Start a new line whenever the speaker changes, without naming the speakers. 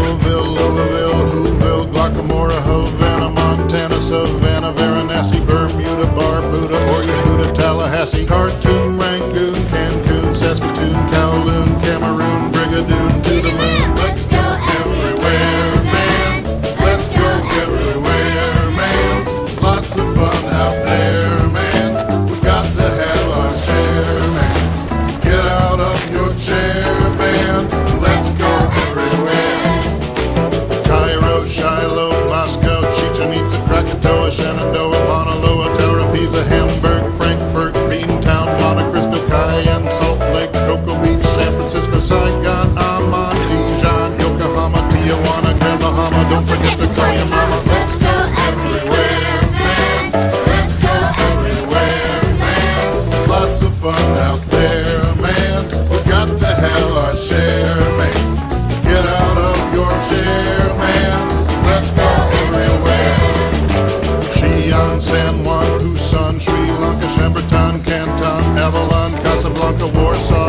Louisville, Whoville, Glockamora, Havana, Montana, Savannah, Varanasi, Bermuda, Barbuda, Oregon, Buda, Tallahassee, Khartoum, Rangoon, Cancun, Saskatoon, Kowloon, Cameroon, Brigadoon, to the moon. Let's go everywhere, man. Let's go everywhere, man. Lots of fun out there, man. We've got to have our share, man. Get out of your chair, man. Let's go everywhere. Cairo, Shiloh, Moscow, Chichen Itza, Krakatoa, Shenandoah, Honolulu, Terra, Pisa, Hamburg, Frankfurt, Beantown, Monte Cristo, Cayenne, Salt Lake, Cocoa Beach, San Francisco, Saigon, Amman, Dijon, Yokohama, Tijuana, Grand Bahama. Don't forget to call your mama. Let's go everywhere, man. Let's go everywhere, man. Lots of fun out there, man. We've got to have our share, man. Get out of your chair, man. Let's go everywhere. Xi'an, San Juan, Busan, Sri Lanka, Shambhatan, Canton, Avalon, Casablanca, Warsaw,